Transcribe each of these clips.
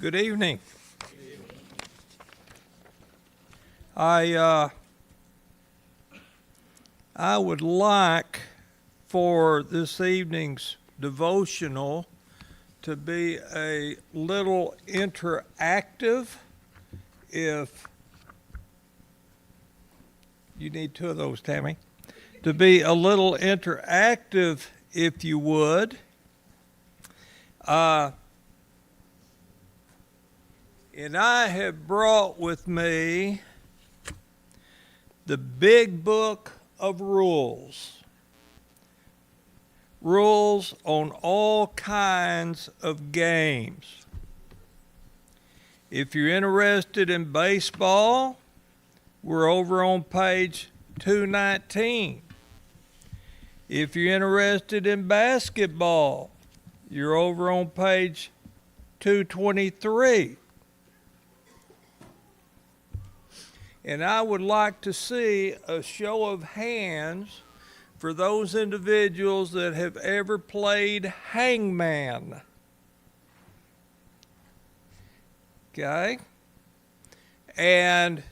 Good evening. I would like for this evening's devotional to be a little interactive. If you need two of those, Tammy, to be a little interactive, if you would. And I have brought with me the big book of rules. Rules on all kinds of games. If you're interested in baseball, we're over on page 219. If you're interested in basketball, you're over on page 223. And I would like to see a show of hands for those individuals that have ever played hangman. Okay? And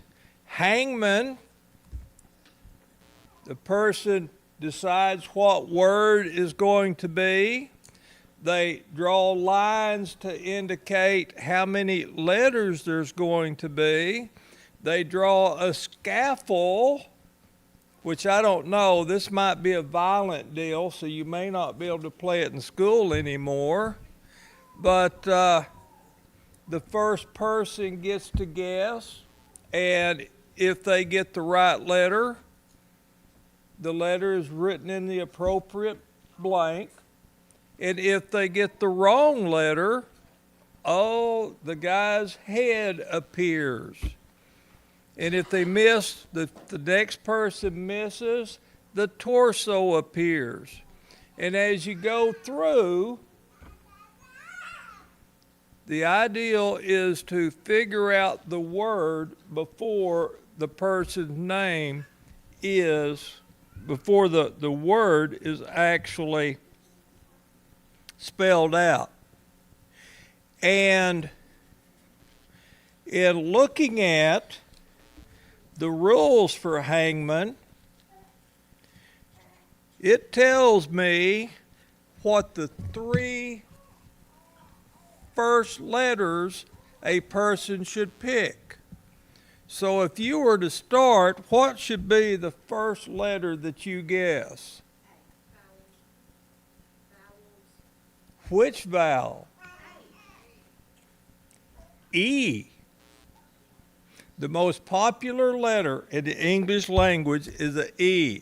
hangman, the person decides what word is going to be. They draw lines to indicate how many letters there's going to be. They draw a scaffold, which I don't know. This might be a violent deal, so you may not be able to play it in school anymore. But the first person gets to guess, and if they get the right letter, the letter is written in the appropriate blank. And if they get the wrong letter, the guy's head appears. And if they miss, the next person misses, the torso appears. And as you go through, the ideal is to figure out the word before the person's name before the word is actually spelled out. And in looking at the rules for hangman, it tells me what the three first letters a person should pick. So if you were to start, what should be the first letter that you guess? Which vowel? E. The most popular letter in the English language is an E.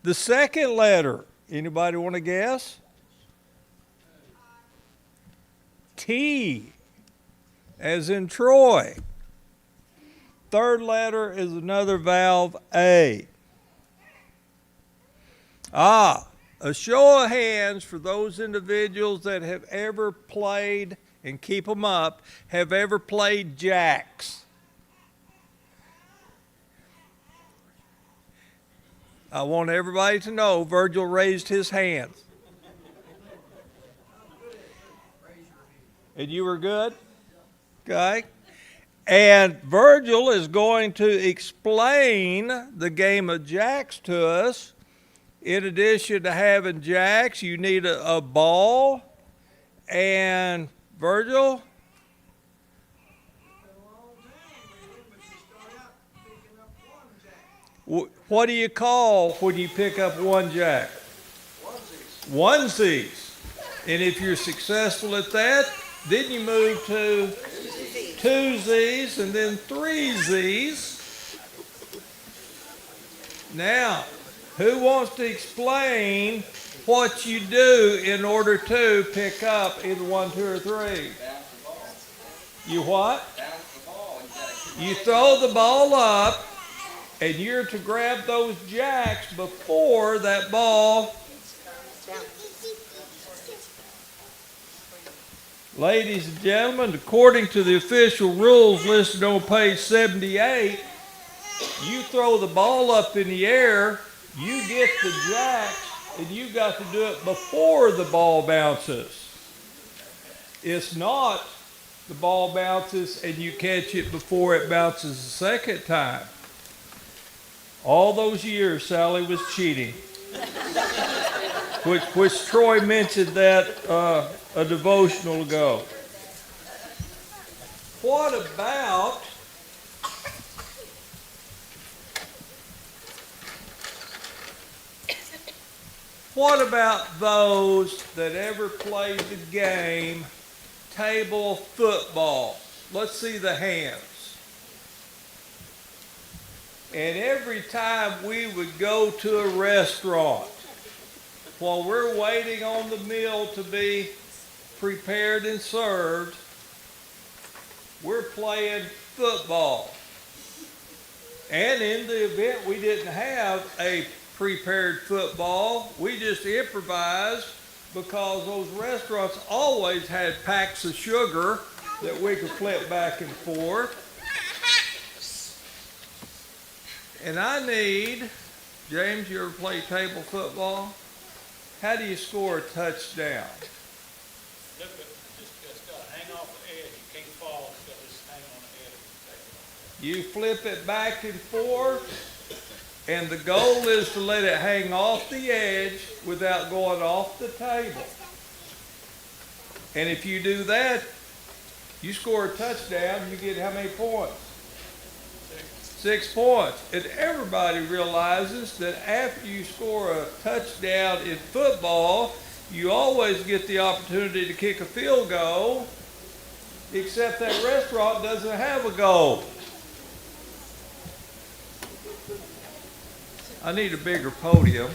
The second letter, anybody want to guess? T, as in Troy. Third letter is another vowel, A. A show of hands for those individuals that have ever played, and keep them up, have ever played jacks. I want everybody to know Virgil raised his hand. And you were good? Okay. And Virgil is going to explain the game of jacks to us. In addition to having jacks, you need a ball. And Virgil? What do you call when you pick up one jack? Onesies. And if you're successful at that, then you move to twosies and then threesies. Now, who wants to explain what you do in order to pick up either 1, 2, or 3? You what? You throw the ball up, and you're to grab those jacks before that ball. Ladies and gentlemen, according to the official rules listed on page 78, you throw the ball up in the air, you get the jacks, and you got to do it before the ball bounces. It's not the ball bounces and you catch it before it bounces the second time. All those years, Sally was cheating. which Troy mentioned that a devotional ago. What about those that ever played the game table football? Let's see the hands. And every time we would go to a restaurant, while we're waiting on the meal to be prepared and served, we're playing football. And in the event we didn't have a prepared football, we just improvised, because those restaurants always had packs of sugar that we could flip back and forth. And I need, James, you ever play table football? How do you score a touchdown? Just got to hang off the edge. You can't fall. It's got to just hang on the edge of the table. You flip it back and forth, and the goal is to let it hang off the edge without going off the table. And if you do that, you score a touchdown, you get how many points? 6 points. And everybody realizes that after you score a touchdown in football, you always get the opportunity to kick a field goal, except that restaurant doesn't have a goal. I need a bigger podium.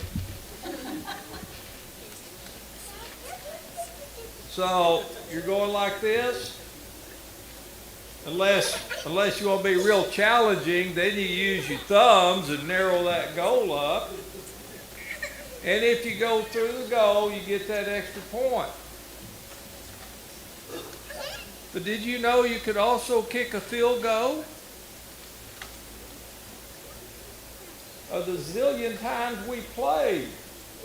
So you're going like this. Unless you want to be real challenging, then you use your thumbs and narrow that goal up. And if you go through the goal, you get that extra point. But did you know you could also kick a field goal? Of the zillion times we played,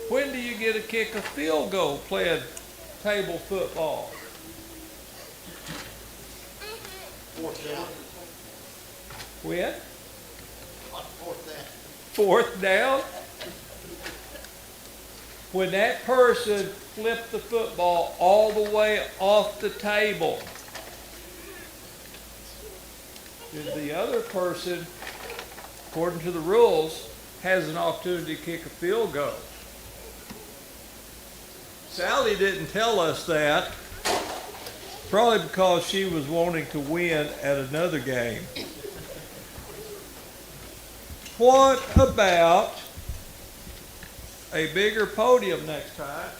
when do you get to kick a field goal playing table football? Fourth down. When? Fourth down. Fourth down? When that person flipped the football all the way off the table, then the other person, according to the rules, has an opportunity to kick a field goal. Sally didn't tell us that, probably because she was wanting to win at another game. What about a bigger podium next time?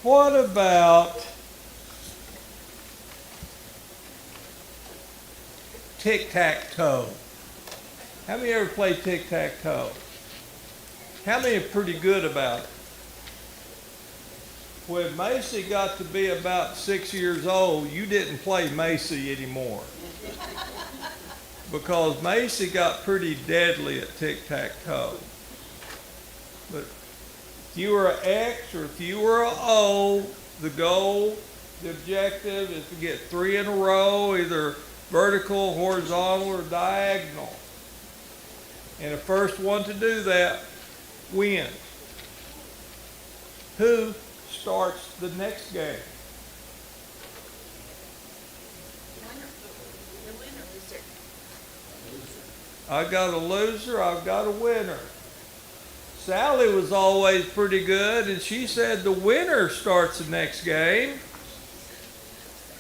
What about tic-tac-toe? How many ever played tic-tac-toe? How many are pretty good about it? When Macy got to be about 6 years old, you didn't play Macy anymore. Because Macy got pretty deadly at tic-tac-toe. But if you were an X or if you were an O, the goal, the objective is to get 3 in a row, either vertical, horizontal, or diagonal. And the first one to do that wins. Who starts the next game? I got a loser, I've got a winner. Sally was always pretty good, and she said the winner starts the next game.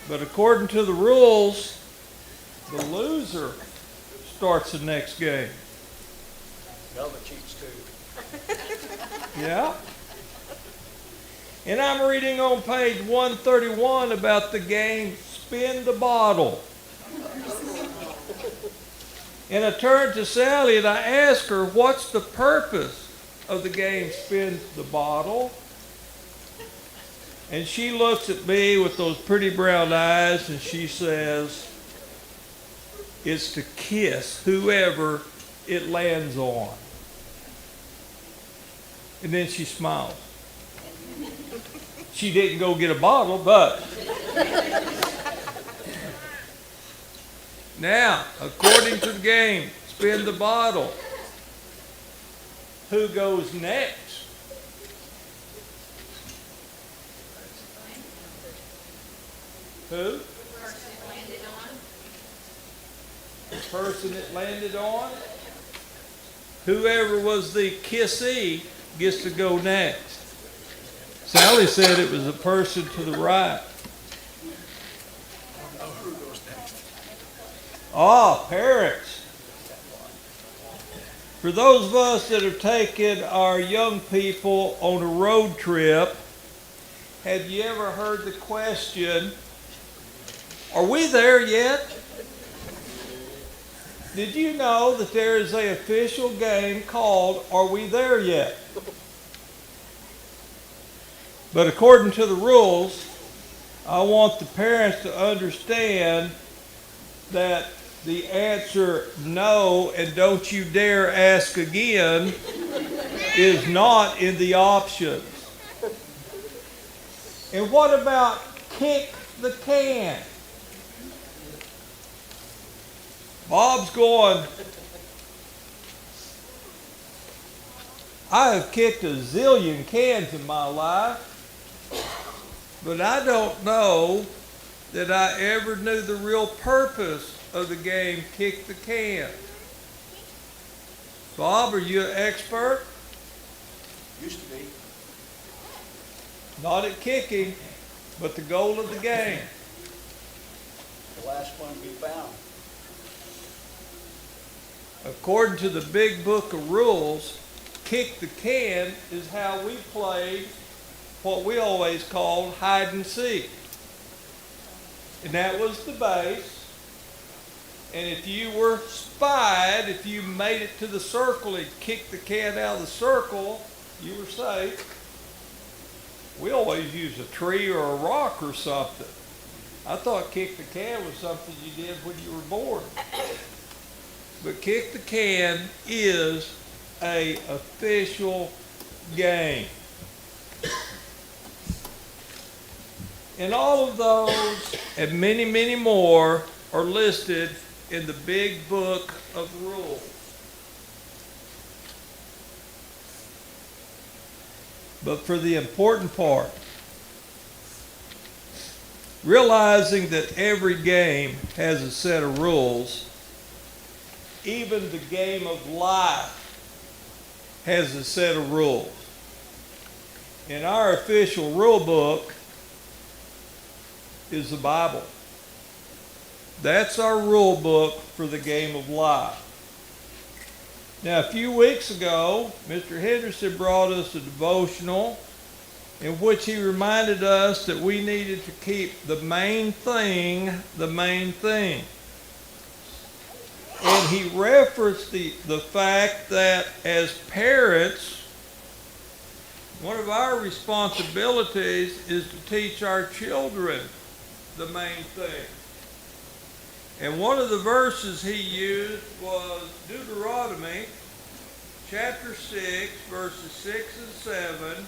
But according to the rules, the loser starts the next game. Velvet cheats too. Yeah. And I'm reading on page 131 about the game Spin the Bottle. And I turned to Sally and I asked her, what's the purpose of the game Spin the Bottle? And she looks at me with those pretty brown eyes and she says, it's to kiss whoever it lands on. And then she smiles. She didn't go get a bottle, but. Now, according to the game, spin the bottle. Who goes next? Who? The person it landed on. Whoever was the kissee gets to go next. Sally said it was the person to the right. Parents. For those of us that have taken our young people on a road trip, have you ever heard the question, are we there yet? Did you know that there is an official game called Are We There Yet? But according to the rules, I want the parents to understand that the answer no and don't you dare ask again is not in the options. And what about kick the can? Bob's going, I have kicked a zillion cans in my life, but I don't know that I ever knew the real purpose of the game kick the can. Bob, are you an expert? Used to be. Not at kicking, but the goal of the game. The last one to be found. According to the big book of rules, kick the can is how we played what we always called hide and seek. And that was the base. And if you were spied, if you made it to the circle and kicked the can out of the circle, you were safe. We always used a tree or a rock or something. I thought kick the can was something you did when you were born. But kick the can is an official game. And all of those and many, many more are listed in the big book of rules. But for the important part, realizing that every game has a set of rules, even the game of life has a set of rules. And our official rule book is the Bible. That's our rule book for the game of life. Now, a few weeks ago, Mr. Henderson brought us a devotional in which he reminded us that we needed to keep the main thing the main thing. And he referenced the fact that as parents, one of our responsibilities is to teach our children the main thing. And one of the verses he used was Deuteronomy chapter 6, verses 6 and 7.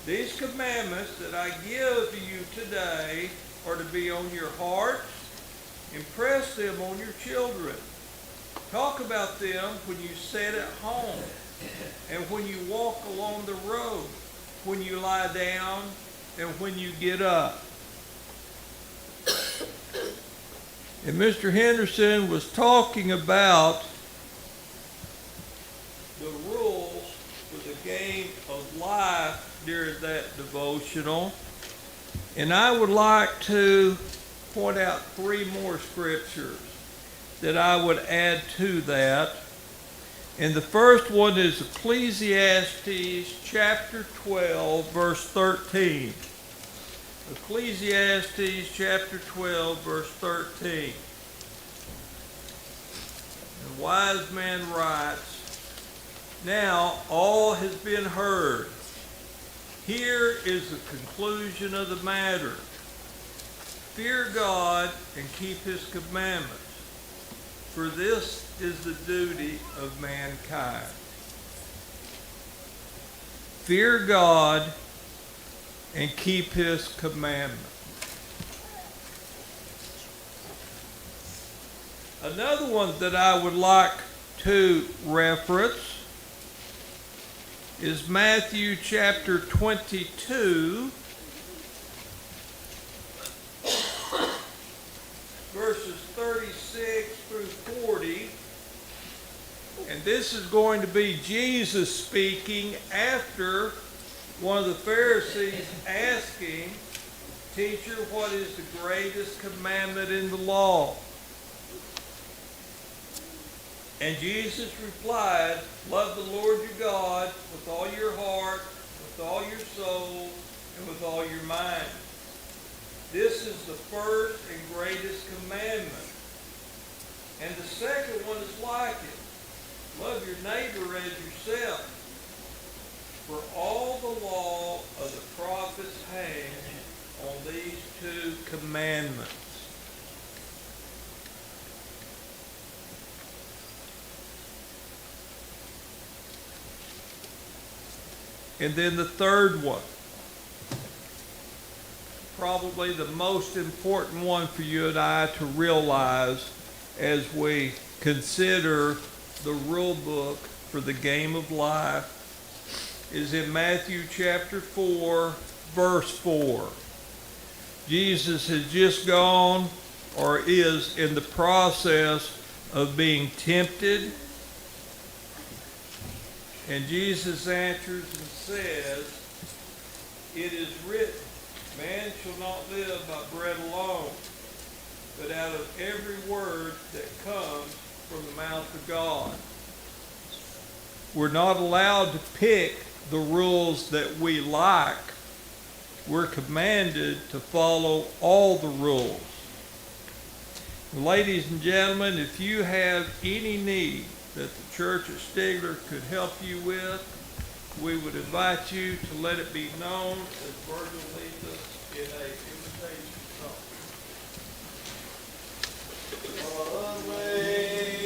These commandments that I give you today are to be on your hearts. Impress them on your children. Talk about them when you sit at home and when you walk along the road, when you lie down and when you get up. And Mr. Henderson was talking about the rules for the game of life during that devotional. And I would like to point out 3 more scriptures that I would add to that. And the first one is Ecclesiastes chapter 12, verse 13. Ecclesiastes chapter 12, verse 13. The wise man writes, now all has been heard. Here is the conclusion of the matter. Fear God and keep his commandments, for this is the duty of mankind. Fear God and keep his commandments. Another one that I would like to reference is Matthew chapter 22, verses 36 through 40. And this is going to be Jesus speaking after one of the Pharisees asking, "Teacher, what is the greatest commandment in the law?" And Jesus replied, "Love the Lord your God with all your heart, with all your soul, and with all your mind. This is the first and greatest commandment. And the second one is like it. Love your neighbor as yourself. For all the law of the prophets hang on these two commandments." And then the third one, probably the most important one for you and I to realize as we consider the rule book for the game of life, is in Matthew chapter 4, verse 4. Jesus has just gone, or is in the process of being tempted. And Jesus answers and says, "It is written, man shall not live by bread alone, but out of every word that comes from the mouth of God." We're not allowed to pick the rules that we like. We're commanded to follow all the rules. Ladies and gentlemen, if you have any need that the Church at Stigler could help you with, we would invite you to let it be known as Virgil leads us in a invitation song. Away.